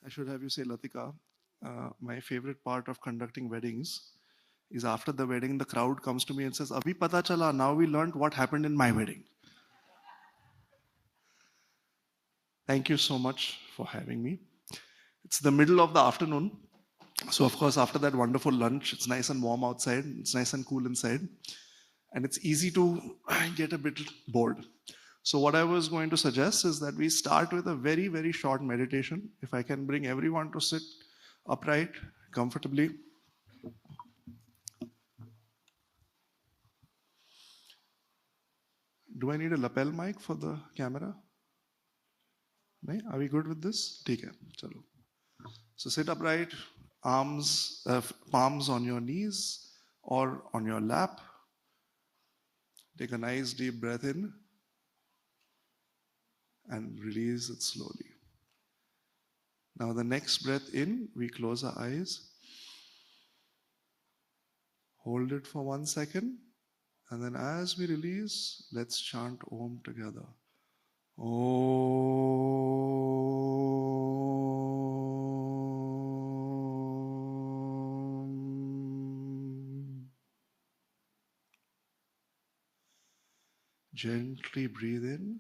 I should have you say, Latika, my favorite part of conducting weddings is after the wedding, the crowd comes to me and says, Abhi pata chala, now we learned what happened in my wedding. Thank you so much for having me. It's the middle of the afternoon. So, of course, after that wonderful lunch, it's nice and warm outside, it's nice and cool inside, and it's easy to get a bit bored. So, what I was going to suggest is that we start with a very, very short meditation. If I can bring everyone to sit upright, comfortably. Do I need a lapel mic for the camera? No? Are we good with this? Take it. Chalo. So sit upright, palms on your knees or on your lap. Take a nice deep breath in and release it slowly. Now the next breath in, we close our eyes. Hold it for 1 second. And then as we release, let's chant Om together. Om. Gently breathe in,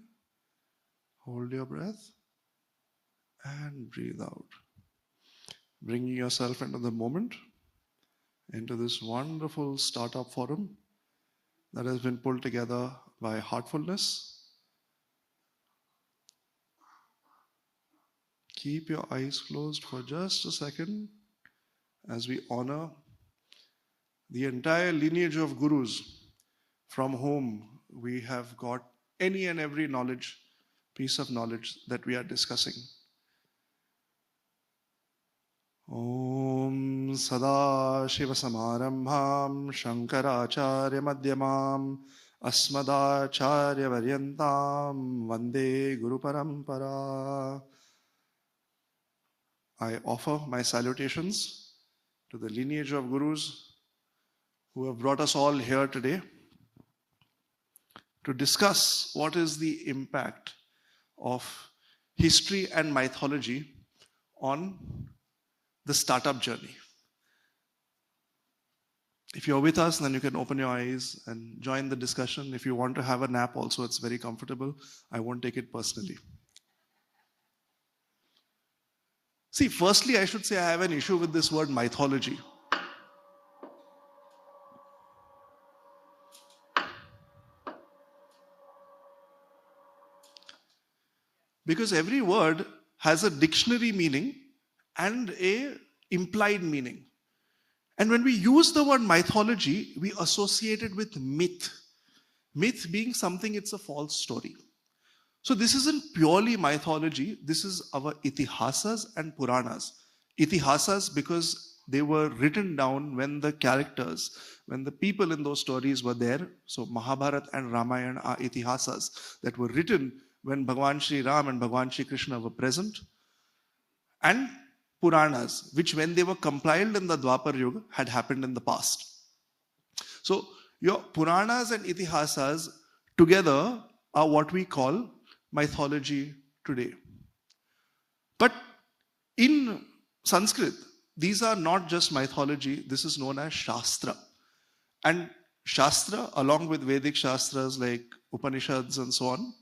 hold your breath, and breathe out. Bringing yourself into the moment, into this wonderful startup forum that has been pulled together by Heartfulness. Keep your eyes closed for just a second as we honor the entire lineage of gurus from whom we have got any and every knowledge, piece of knowledge that we are discussing. Om Sada Shiva Samarambham Shankaracharya Madhyamam Asmadacharya Varyantam Vande Guru Parampara. I offer my salutations to the lineage of gurus who have brought us all here today to discuss what is the impact of history and mythology on the startup journey. If you're with us, then you can open your eyes and join the discussion. If you want to have a nap also, it's very comfortable. I won't take it personally. See, firstly, I should say I have an issue with this word mythology. Because every word has a dictionary meaning and a implied meaning. And when we use the word mythology, we associate it with myth. Myth being something, it's a false story. So this isn't purely mythology, this is our itihasas and puranas. Itihasas because they were written down when the characters, when the people in those stories were there. So Mahabharata and Ramayana are itihasas that were written when Bhagwan Sri Ram and Bhagwan Sri Krishna were present. And Puranas, which when they were compiled in the Dwapar Yuga had happened in the past. So your Puranas and Itihasas together are what we call mythology today. But in Sanskrit, these are not just mythology, this is known as Shastra. And Shastra, along with Vedic Shastras like Upanishads and so on,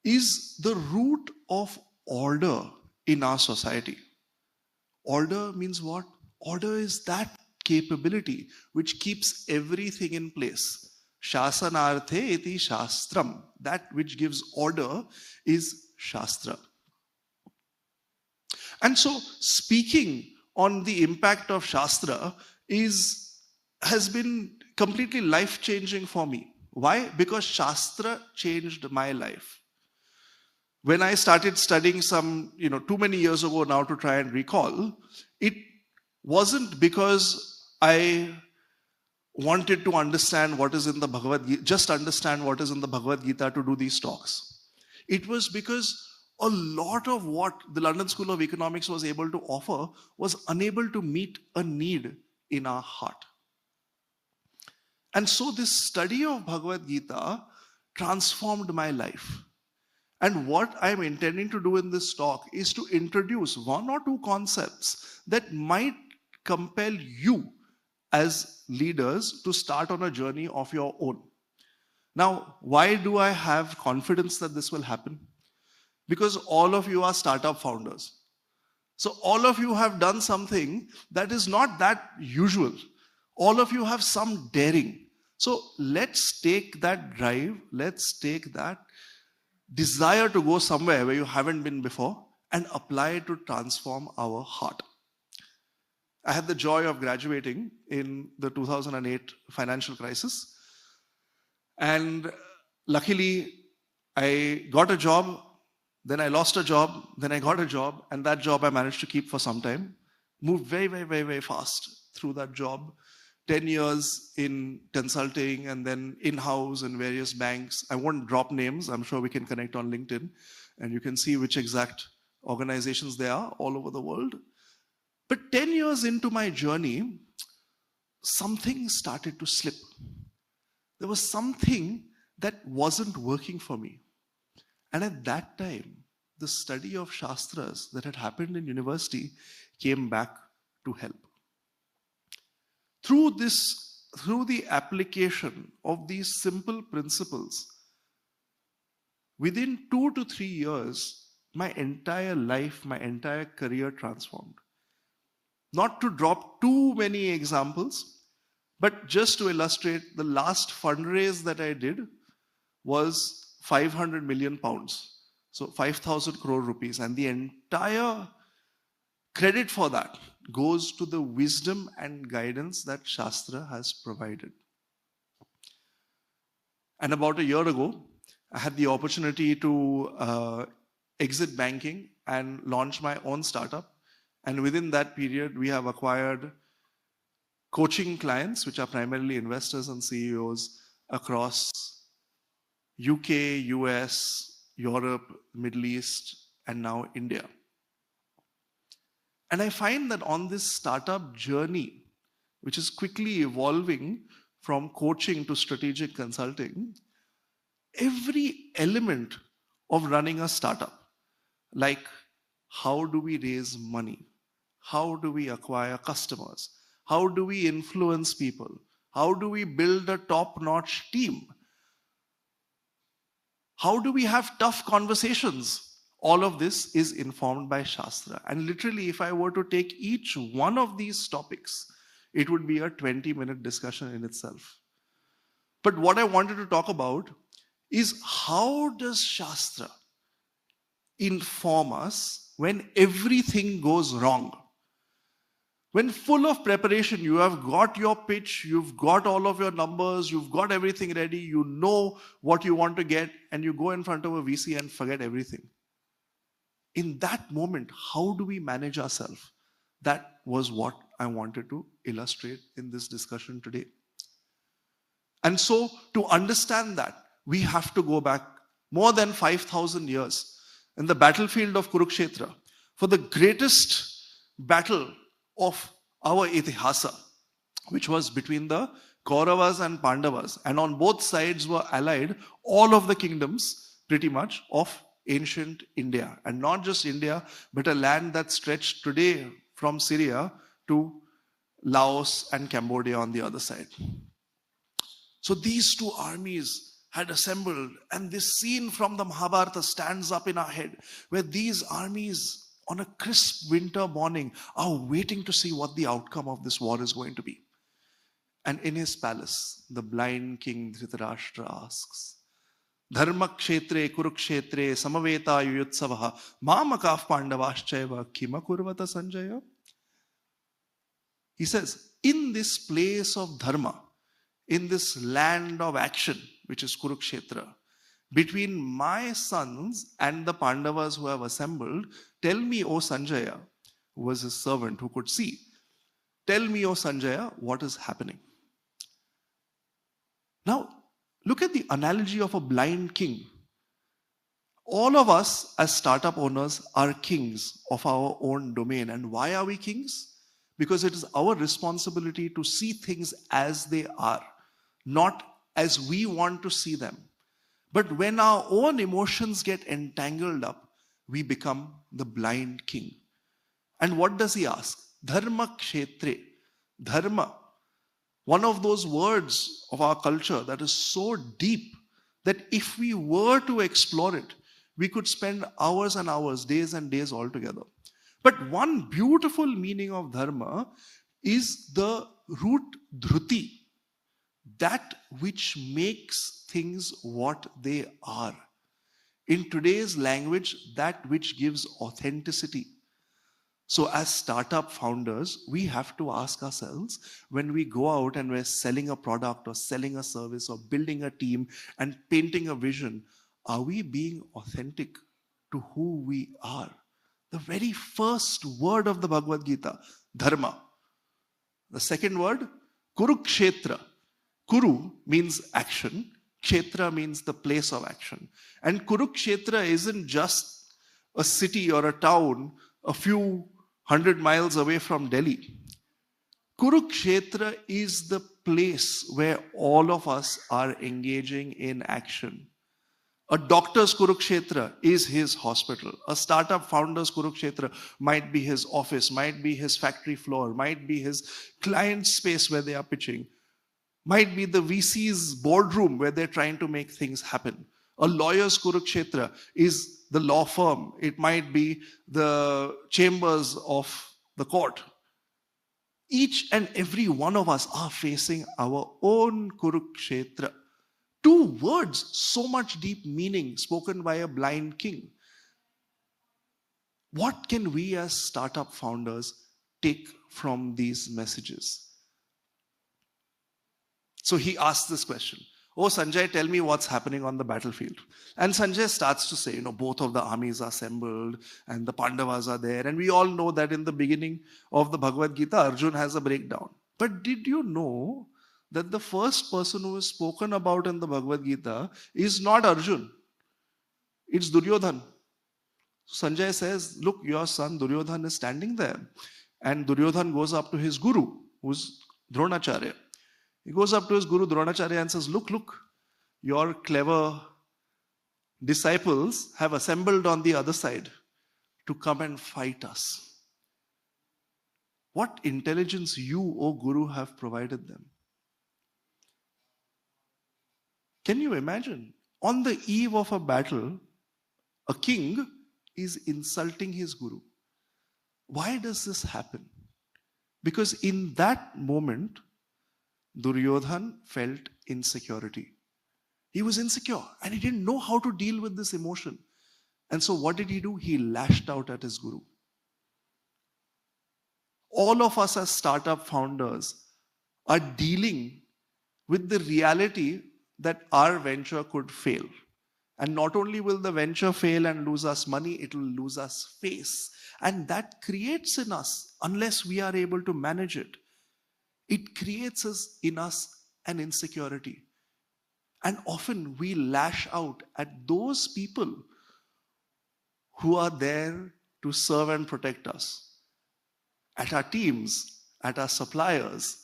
is the root of order in our society. Order means what? Order is that capability which keeps everything in place. Shasanarthe iti shastram. That which gives order is Shastra. And so speaking on the impact of Shastra has been completely life-changing for me. Why? Because Shastra changed my life. When I started studying too many years ago now to try and recall, it wasn't because I wanted to understand what is in the Bhagavad Gita, just understand what is in the Bhagavad Gita to do these talks. It was because a lot of what the London School of Economics was able to offer was unable to meet a need in our heart. And so this study of Bhagavad Gita transformed my life. And what I'm intending to do in this talk is to introduce one or two concepts that might compel you as leaders to start on a journey of your own. Now, why do I have confidence that this will happen? Because all of you are startup founders. So all of you have done something that is not that usual. All of you have some daring. So let's take that drive, let's take that desire to go somewhere where you haven't been before and apply it to transform our heart. I had the joy of graduating in the 2008 financial crisis. And luckily, I got a job, then I lost a job, then I got a job, and that job I managed to keep for some time. Moved very, very, very, very fast through that job. 10 years in consulting and then in-house in various banks. I won't drop names. I'm sure we can connect on LinkedIn and you can see which exact organizations they are all over the world. But 10 years into my journey, something started to slip. There was something that wasn't working for me. And at that time, the study of Shastras that had happened in university came back to help. Through the application of these simple principles, within 2 to 3 years, my entire life, my entire career transformed. Not to drop too many examples, but just to illustrate, the last fundraise that I did was 500 million pounds. So 5,000 crore rupees. And the entire credit for that goes to the wisdom and guidance that Shastra has provided. And about a year ago, I had the opportunity to exit banking and launch my own startup. And within that period, we have acquired coaching clients, which are primarily investors and CEOs across UK, US, Europe, Middle East, and now India. And I find that on this startup journey, which is quickly evolving from coaching to strategic consulting, every element of running a startup, like how do we raise money? How do we acquire customers? How do we influence people? How do we build a top-notch team? How do we have tough conversations? All of this is informed by Shastra. And literally, if I were to take each one of these topics, it would be a 20-minute discussion in itself. But what I wanted to talk about is how does Shastra inform us when everything goes wrong? When full of preparation, you have got your pitch, you've got all of your numbers, you've got everything ready, you know what you want to get, and you go in front of a VC and forget everything. In that moment, how do we manage ourselves? That was what I wanted to illustrate in this discussion today. And so, to understand that, we have to go back more than 5,000 years in the battlefield of Kurukshetra for the greatest battle of our Itihasa, which was between the Kauravas and Pandavas. And on both sides were allied all of the kingdoms, pretty much, of ancient India. And not just India, but a land that stretched today from Syria to Laos and Cambodia on the other side. So these two armies had assembled, and this scene from the Mahabharata stands up in our head, where these armies on a crisp winter morning are waiting to see what the outcome of this war is going to be. And in his palace, the blind king Dhritarashtra asks, Dharma kshetre kurukshetre samaveta yuyutsavaha mamakaf pandavaschaiva kima kurvata sanjaya. He says, in this place of dharma, in this land of action, which is Kurukshetra, between my sons and the Pandavas who have assembled, tell me, O Sanjaya, who was his servant who could see, tell me, O Sanjaya, what is happening? Now, look at the analogy of a blind king. All of us as startup owners are kings of our own domain. And why are we kings? Because it is our responsibility to see things as they are, not as we want to see them. But when our own emotions get entangled up, we become the blind king. And what does he ask? Dharma kshetre. Dharma. One of those words of our culture that is so deep that if we were to explore it, we could spend hours and hours, days and days altogether. But one beautiful meaning of dharma is the root dhruti, that which makes things what they are. In today's language, that which gives authenticity. So as startup founders, we have to ask ourselves, when we go out and we're selling a product or selling a service or building a team and painting a vision, are we being authentic to who we are? The very first word of the Bhagavad Gita, dharma. The second word, kurukshetra. Kuru means action. Kshetra means the place of action. And Kurukshetra isn't just a city or a town a few 100 miles away from Delhi. Kurukshetra is the place where all of us are engaging in action. A doctor's Kurukshetra is his hospital. A startup founder's Kurukshetra might be his office, might be his factory floor, might be his client space where they are pitching, might be the VC's boardroom where they're trying to make things happen. A lawyer's Kurukshetra is the law firm. It might be the chambers of the court. Each and every one of us are facing our own Kurukshetra. Two words, so much deep meaning spoken by a blind king. What can we as startup founders take from these messages? So he asks this question. Oh, Sanjay, tell me what's happening on the battlefield. And Sanjay starts to say, both of the armies are assembled and the Pandavas are there. And we all know that in the beginning of the Bhagavad Gita, Arjun has a breakdown. But did you know that the first person who is spoken about in the Bhagavad Gita is not Arjun? It's Duryodhan. Sanjay says, look, your son Duryodhan is standing there. And Duryodhan goes up to his guru, who's Dronacharya. He goes up to his guru Dronacharya and says, look, your clever disciples have assembled on the other side to come and fight us. What intelligence you, O Guru, have provided them? Can you imagine? On the eve of a battle, a king is insulting his guru. Why does this happen? Because in that moment, Duryodhan felt insecurity. He was insecure and he didn't know how to deal with this emotion. And so what did he do? He lashed out at his guru. All of us as startup founders are dealing with the reality that our venture could fail. And not only will the venture fail and lose us money, it will lose us face. And that creates in us, unless we are able to manage it, it creates in us an insecurity. And often we lash out at those people who are there to serve and protect us. At our teams, at our suppliers,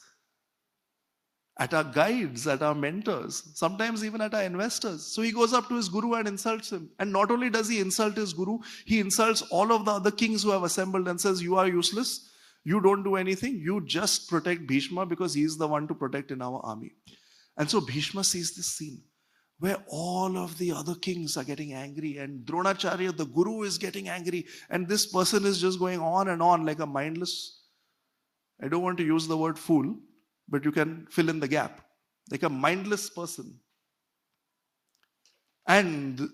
at our guides, at our mentors, sometimes even at our investors. So he goes up to his guru and insults him. And not only does he insult his guru, he insults all of the other kings who have assembled and says, you are useless. You don't do anything. You just protect Bhishma because he's the one to protect in our army. And so Bhishma sees this scene where all of the other kings are getting angry and Dronacharya, the guru, is getting angry. And this person is just going on and on like a mindless, I don't want to use the word fool, but you can fill in the gap, like a mindless person. And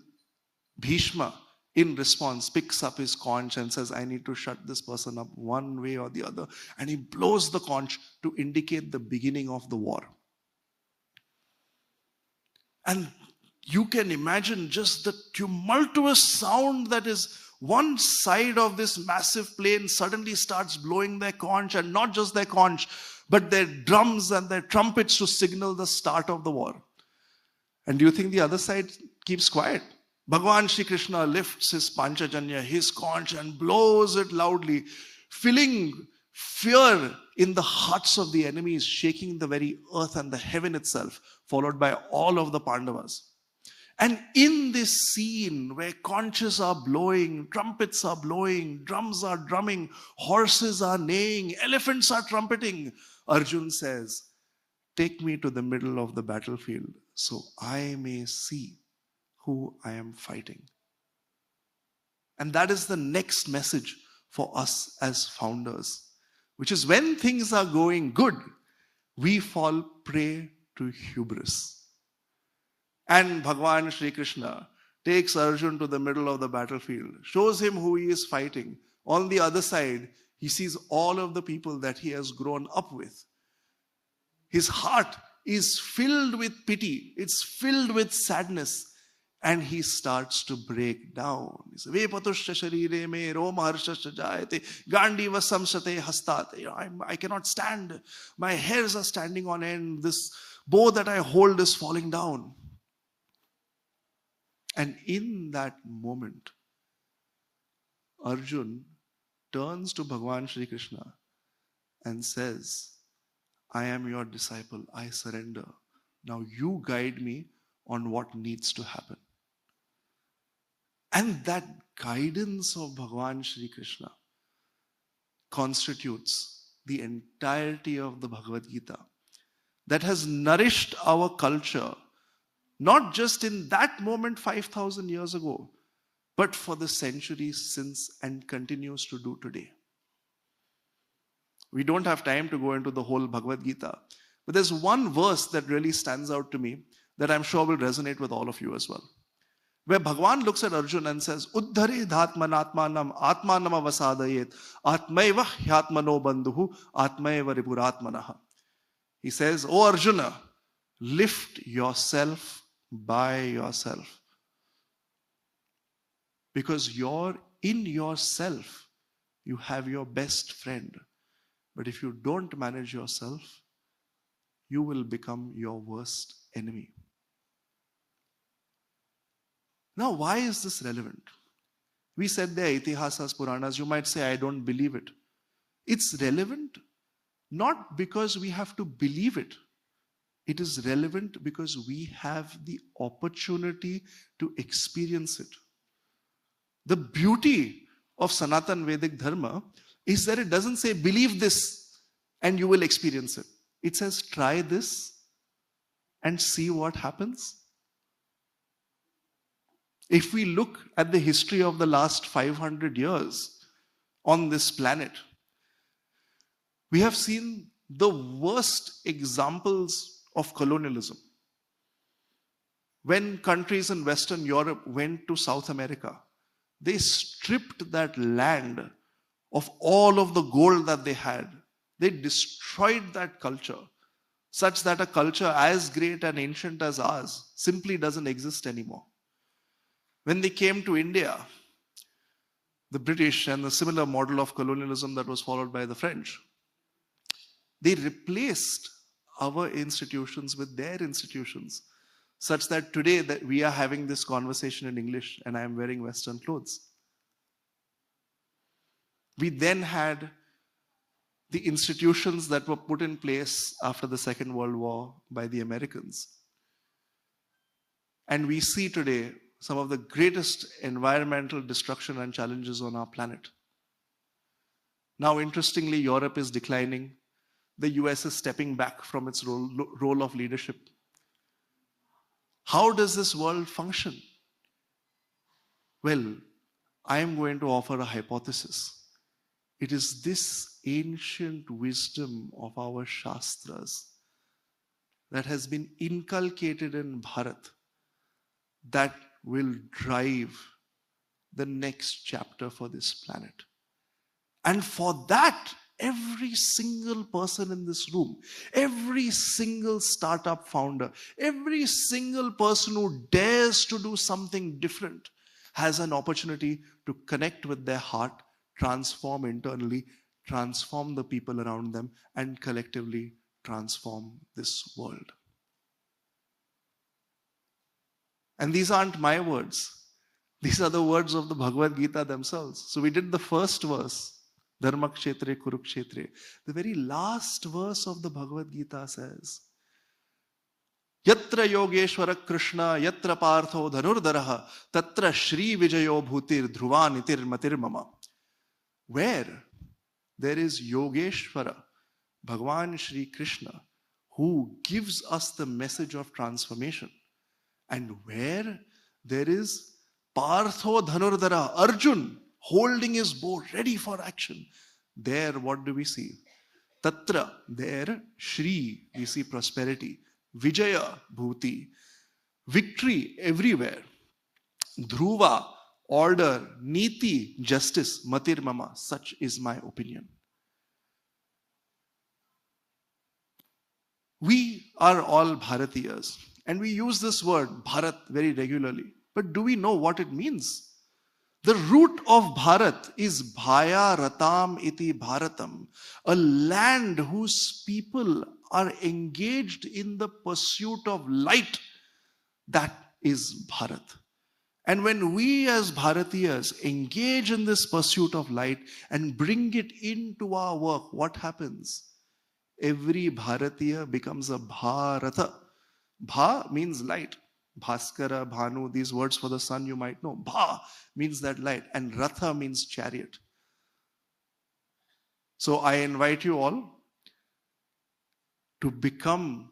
Bhishma, in response, picks up his conch and says, I need to shut this person up one way or the other. And he blows the conch to indicate the beginning of the war. And you can imagine just the tumultuous sound that is one side of this massive plane suddenly starts blowing their conch, and not just their conch, but their drums and their trumpets to signal the start of the war. And do you think the other side keeps quiet? Bhagavan Shri Krishna lifts his Panchajanya, his conch, and blows it loudly, filling fear in the hearts of the enemies, shaking the very earth and the heaven itself, followed by all of the Pandavas. And in this scene where conches are blowing, trumpets are blowing, drums are drumming, horses are neighing, elephants are trumpeting, Arjun says, take me to the middle of the battlefield so I may see who I am fighting. And that is the next message for us as founders, which is when things are going good, we fall prey to hubris. And Bhagwan Shri Krishna takes Arjun to the middle of the battlefield, shows him who he is fighting. On the other side, he sees all of the people that he has grown up with. His heart is filled with pity. It's filled with sadness. And he starts to break down. He says, Vepatushya sharire me roma harshasya jayate gandiva samsate hastate. I cannot stand. My hairs are standing on end. This bow that I hold is falling down. And in that moment, Arjun turns to Bhagwan Shri Krishna and says, I am your disciple. I surrender. Now you guide me on what needs to happen. And that guidance of Bhagwan Shri Krishna constitutes the entirety of the Bhagavad Gita that has nourished our culture, not just in that moment 5,000 years ago, but for the centuries since and continues to do today. We don't have time to go into the whole Bhagavad Gita, but there's one verse that really stands out to me that I'm sure will resonate with all of you as well. Where Bhagwan looks at Arjun and says, Uddhare dhatmanatmanam atmanam avasadayet atmaiva hyatmano bandhuhu atmaiva ripuratmanaha. He says, O Arjuna, lift yourself by yourself. Because in yourself, you have your best friend. But if you don't manage yourself, you will become your worst enemy. Now, why is this relevant? We said there are itihasas, Puranas. You might say, I don't believe it. It's relevant not because we have to believe it. It is relevant because we have the opportunity to experience it. The beauty of Sanatan Vedic Dharma is that it doesn't say, believe this and you will experience it. It says, try this and see what happens. If we look at the history of the last 500 years on this planet, we have seen the worst examples of colonialism. When countries in Western Europe went to South America, they stripped that land of all of the gold that they had. They destroyed that culture, such that a culture as great and ancient as ours simply doesn't exist anymore. When they came to India, the British and the similar model of colonialism that was followed by the French, they replaced our institutions with their institutions, such that today that we are having this conversation in English and I am wearing Western clothes. We then had the institutions that were put in place after the Second World War by the Americans. And we see today some of the greatest environmental destruction and challenges on our planet. Now, interestingly, Europe is declining. The US is stepping back from its role of leadership. How does this world function? Well, I am going to offer a hypothesis. It is this ancient wisdom of our Shastras that has been inculcated in Bharat that will drive the next chapter for this planet. And for that, every single person in this room, every single startup founder, every single person who dares to do something different has an opportunity to connect with their heart, transform internally, transform the people around them, and collectively transform this world. And these aren't my words. These are the words of the Bhagavad Gita themselves. So we did the first verse, Dharma Kshetre Kurukshetre. The very last verse of the Bhagavad Gita says, Yatra Yogeshwara Krishna, Yatra Partho Dhanurdaraha, Tatra Shri Vijayo Bhutir Dhruvanitir Matir Mama. Where there is Yogeshwara, Bhagwan Shri Krishna, who gives us the message of transformation, and where there is Partho Dhanurdara, Arjun, holding his bow ready for action, there what do we see? Tatra, there, Shri, we see prosperity. Vijaya, Bhuti, victory everywhere. Dhruva, order, Niti, justice, Matir Mama, such is my opinion. We are all Bharatiyas, and we use this word, Bharat, very regularly. But do we know what it means? The root of Bharat is Bhaya Ratam iti Bharatam, a land whose people are engaged in the pursuit of light. That is Bharat. And when we as Bharatiyas engage in this pursuit of light and bring it into our work, what happens? Every Bharatiya becomes a Bharata. Bha means light. Bhaskara, Bhanu, these words for the sun you might know. Bha means that light, and Ratha means chariot. So I invite you all to become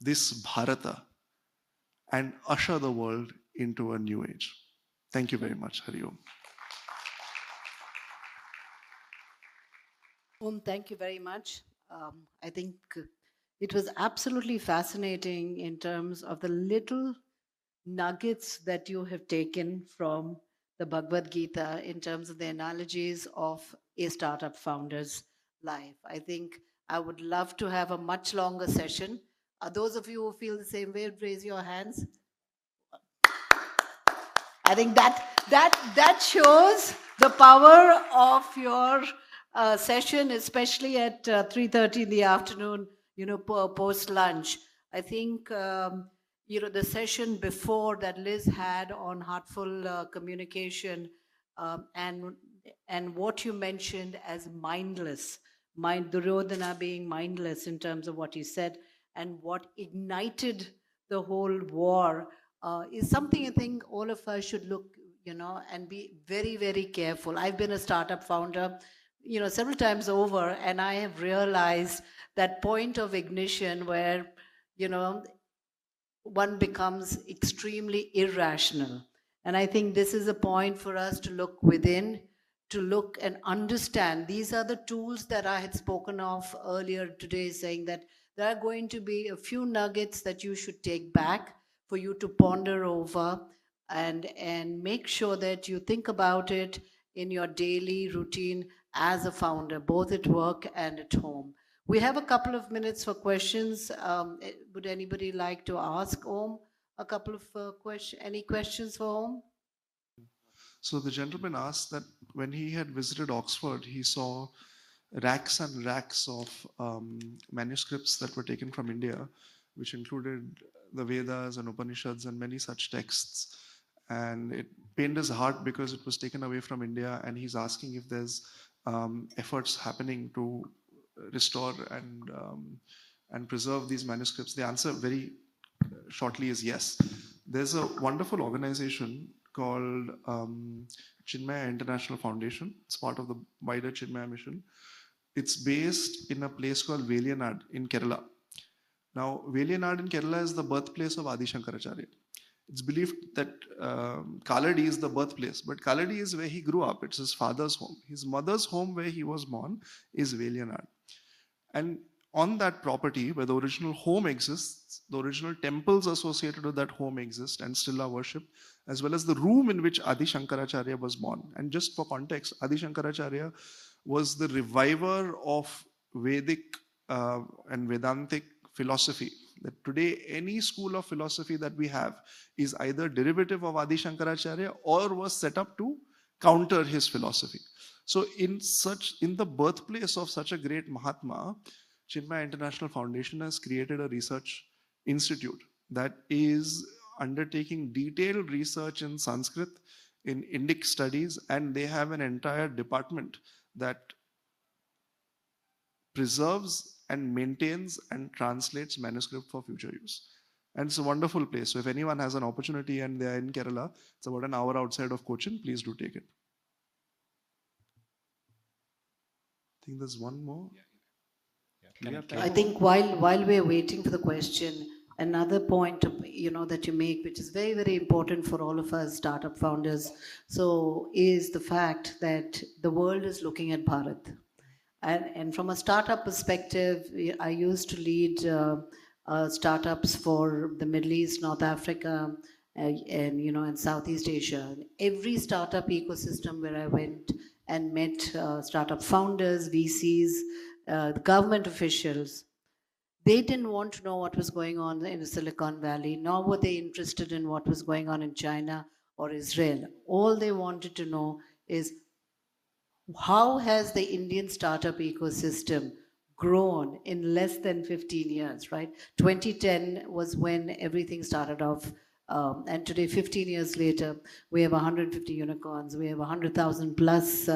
this Bharata and usher the world into a new age. Thank you very much. Hari Om. Thank you very much. I think it was absolutely fascinating in terms of the little nuggets that you have taken from the Bhagavad Gita in terms of the analogies of a startup founder's life. I think I would love to have a much longer session. Those of you who feel the same way, raise your hands. I think that shows the power of your session, especially at 3:30 in the afternoon, post lunch. I think the session before that Liz had on heartful communication, and what you mentioned as mindless, Duryodhana being mindless in terms of what you said, and what ignited the whole war is something I think all of us should look, and be very, very careful. I've been a startup founder, several times over, and I have realized that point of ignition where, one becomes extremely irrational. And I think this is a point for us to look within, to look and understand. These are the tools that I had spoken of earlier today, saying that there are going to be a few nuggets that you should take back for you to ponder over and make sure that you think about it in your daily routine as a founder, both at work and at home. We have a couple of minutes for questions. Would anybody like to ask Om a couple of questions? Any questions for Om? So the gentleman asked that when he had visited Oxford, he saw racks and racks of manuscripts that were taken from India, which included the Vedas and Upanishads and many such texts. And it pained his heart because it was taken away from India, and he's asking if there's efforts happening to restore and preserve these manuscripts. The answer very shortly is yes. There's a wonderful organization called Chinmaya International Foundation. It's part of the wider Chinmaya mission. It's based in a place called Veliyanad in Kerala. Now, Veliyanad in Kerala is the birthplace of Adi Shankaracharya. It's believed that Kaladi is the birthplace, but Kaladi is where he grew up. It's his father's home. His mother's home, where he was born, is Veliyanad. And on that property, where the original home exists, the original temples associated with that home exist and still are worshipped, as well as the room in which Adi Shankaracharya was born. And just for context, Adi Shankaracharya was the reviver of Vedic and Vedantic philosophy. That today, any school of philosophy that we have is either derivative of Adi Shankaracharya or was set up to counter his philosophy. So in the birthplace of such a great Mahatma, Chinmaya International Foundation has created a research institute that is undertaking detailed research in Sanskrit, in Indic studies, and they have an entire department that preserves and maintains and translates manuscript for future use. And it's a wonderful place. So if anyone has an opportunity and they are in Kerala, it's about an hour outside of Cochin, please do take it. I think there's one more. Do we have time I for think while we're waiting for the question, another point that you make, which is very, very important for all of us startup founders, so is the fact that the world is looking at Bharat. And from a startup perspective, I used to lead startups for the Middle East, North Africa, and Southeast Asia. Every startup ecosystem where I went and met startup founders, VCs, the government officials, they didn't want to know what was going on in Silicon Valley, nor were they interested in what was going on in China or Israel. All they wanted to know is, how has the Indian startup ecosystem grown in less than 15 years, right? 2010 was when everything started off. And today, 15 years later, we have 150 unicorns, we have 100,000 plus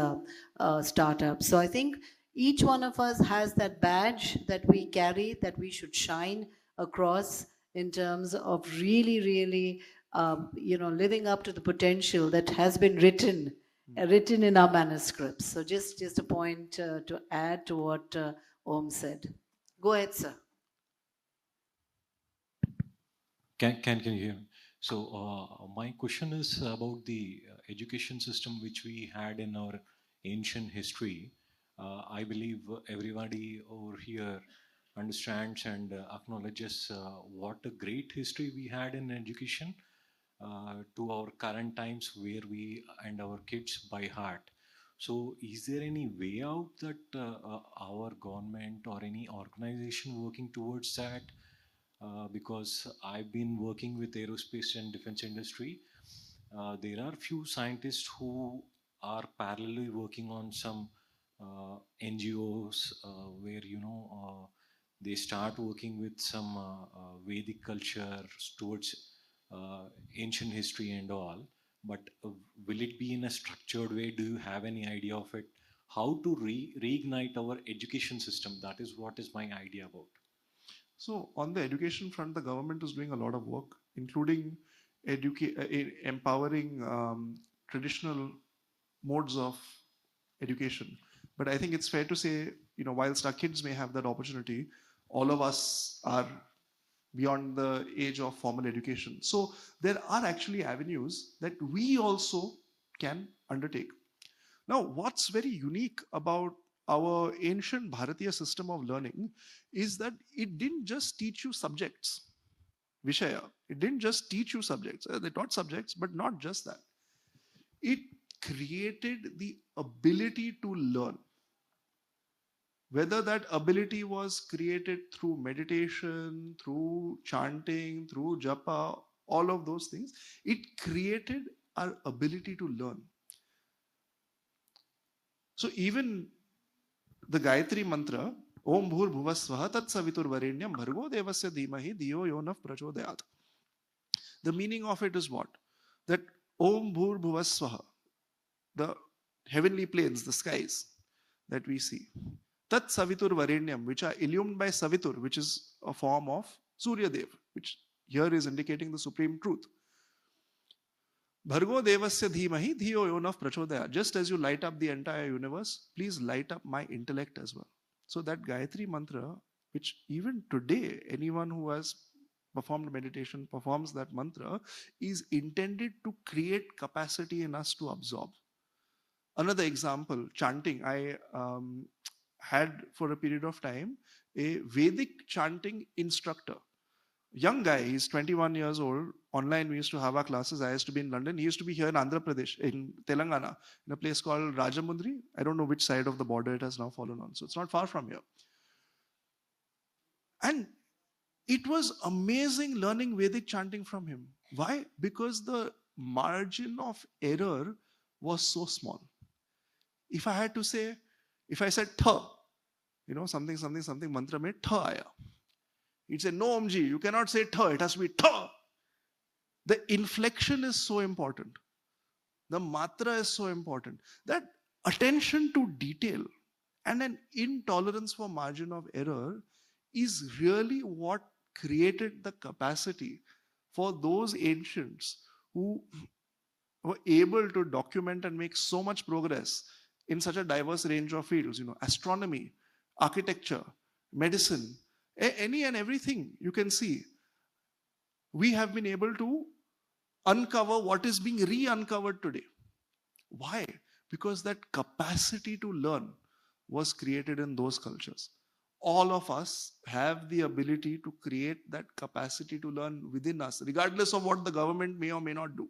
startups. So I think each one of us has that badge that we carry, that we should shine across in terms of really, really, living up to the potential that has been written in our manuscripts. So just a point to add to what Om said. Go ahead, sir. Can you hear me? So my question is about the education system which we had in our ancient history. I believe everybody over here understands and acknowledges what a great history we had in education to our current times where we and our kids by heart. So is there any way out that our government or any organization working towards that? Because I've been working with aerospace and defense industry. There are few scientists who are parallelly working on some NGOs where they start working with some Vedic culture towards ancient history and all. But will it be in a structured way? Do you have any idea of it? How to reignite our education system? That is what is my idea about. So on the education front, the government is doing a lot of work, including empowering traditional modes of education. But I think it's fair to say, whilst our kids may have that opportunity, all of us are beyond the age of formal education. So there are actually avenues that we also can undertake. Now, what's very unique about our ancient Bharatiya system of learning is that it didn't just teach you subjects, Vishaya. It didn't just teach you subjects. They taught subjects, but not just that. It created the ability to learn. Whether that ability was created through meditation, through chanting, through japa, all of those things, it created our ability to learn. So even the Gayatri mantra, Om Bhur Bhuvasvaha Tat Savitur Varenyam Bhargo Devasya Dhimahi Dhiyo Yonav Prachodayat. The meaning of it is what? That Om Bhur Bhuvasvaha, the heavenly planes, the skies that we see, Tat Savitur Varenyam, which are illumined by Savitur, which is a form of Surya Dev, which here is indicating the supreme truth. Bhargo Devasya Dhimahi Dhiyo Yonav Prachodaya. Just as you light up the entire universe, please light up my intellect as well. So that Gayatri mantra, which even today, anyone who has performed meditation performs that mantra, is intended to create capacity in us to absorb. Another example, chanting. I had for a period of time a Vedic chanting instructor. Young guy, he's 21 years old. Online, we used to have our classes. I used to be in London. He used to be here in Andhra Pradesh, in Telangana, in a place called Rajamundry. I don't know which side of the border it has now fallen on. So it's not far from here. And it was amazing learning Vedic chanting from him. Why? Because the margin of error was so small. If I had to say, if I said tha, something, mantra mein tha aaya. He'd say, no, Omji, you cannot say tha, it has to be tha. The inflection is so important. The matra is so important. That attention to detail and an intolerance for margin of error is really what created the capacity for those ancients who were able to document and make so much progress in such a diverse range of fields, astronomy, architecture, medicine, any and everything you can see. We have been able to uncover what is being re-uncovered today. Why? Because that capacity to learn was created in those cultures. All of us have the ability to create that capacity to learn within us, regardless of what the government may or may not do.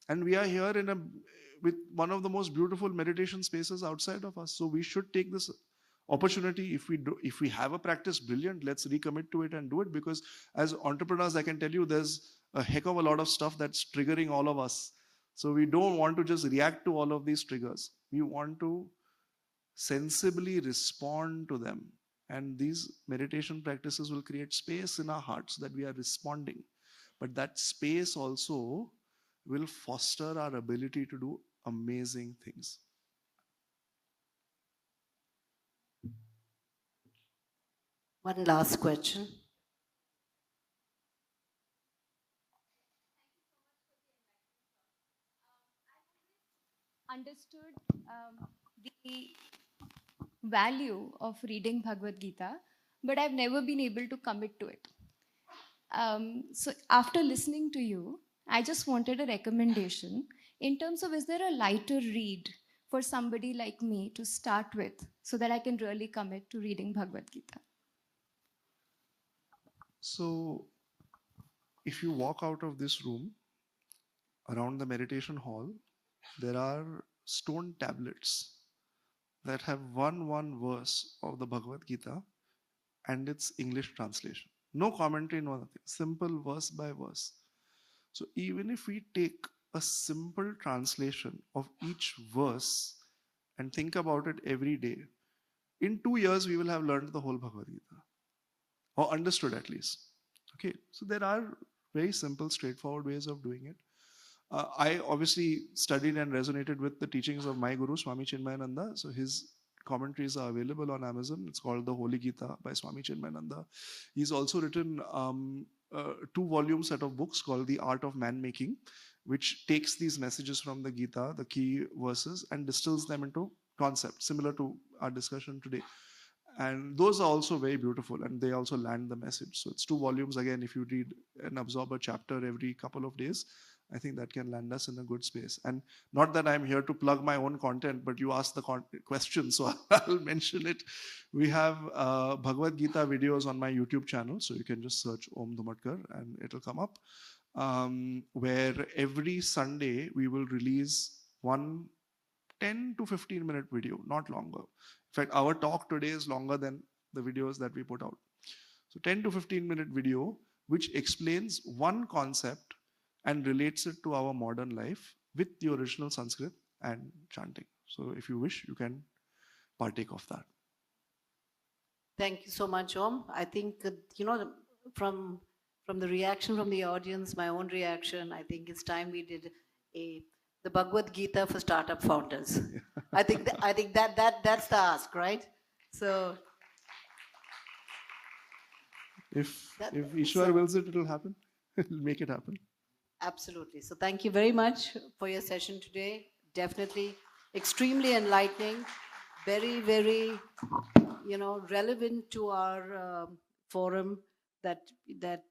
And we are here with one of the most beautiful meditation spaces outside of us. So we should take this opportunity. If we have a practice, brilliant, let's recommit to it and do it, because as entrepreneurs, I can tell you there's a heck of a lot of stuff that's triggering all of us. So we don't want to just react to all of these triggers. We want to sensibly respond to them. And these meditation practices will create space in our hearts that we are responding. But that space also will foster our ability to do amazing things. One last question. Understood the value of reading Bhagavad Gita, but I've never been able to commit to it. So after listening to you, I just wanted a recommendation in terms of, is there a lighter read for somebody like me to start with so that I can really commit to reading Bhagavad Gita? So if you walk out of this room, around the meditation hall, there are stone tablets that have one verse of the Bhagavad Gita and its English translation. No commentary, no nothing. Simple verse by verse. So even if we take a simple translation of each verse and think about it every day, in 2 years we will have learned the whole Bhagavad Gita, or understood at least. Okay, so there are very simple, straightforward ways of doing it. I obviously studied and resonated with the teachings of my Guru, Swami Chinmayananda. So his commentaries are available on Amazon. It's called The Holy Gita by Swami Chinmayananda. He's also written 2-volume set of books called The Art of Man Making, which takes these messages from the Gita, the key verses, and distills them into concepts, similar to our discussion today. And those are also very beautiful, and they also land the message. So it's 2 volumes. Again, if you read and absorb a chapter every couple of days, I think that can land us in a good space. And not that I'm here to plug my own content, but you asked the question, so I'll mention it. We have Bhagavad Gita videos on my YouTube channel, so you can just search Om Dhumatkar and it'll come up, where every Sunday we will release one 10 to 15 minute video, not longer. In fact, our talk today is longer than the videos that we put out. So 10 to 15 minute video, which explains one concept and relates it to our modern life with the original Sanskrit and chanting. So if you wish, you can partake of that. Thank you so much, Om. I think, from the reaction from the audience, my own reaction, I think it's time we did the Bhagavad Gita for startup founders. I think that's the ask, right? So if Ishwar wills it, it'll happen. It'll make it happen. Absolutely. So thank you very much for your session today. Definitely extremely enlightening, very, very, relevant to our forum, that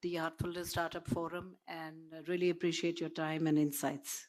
the Heartfulness Startup Forum, and really appreciate your time and insights.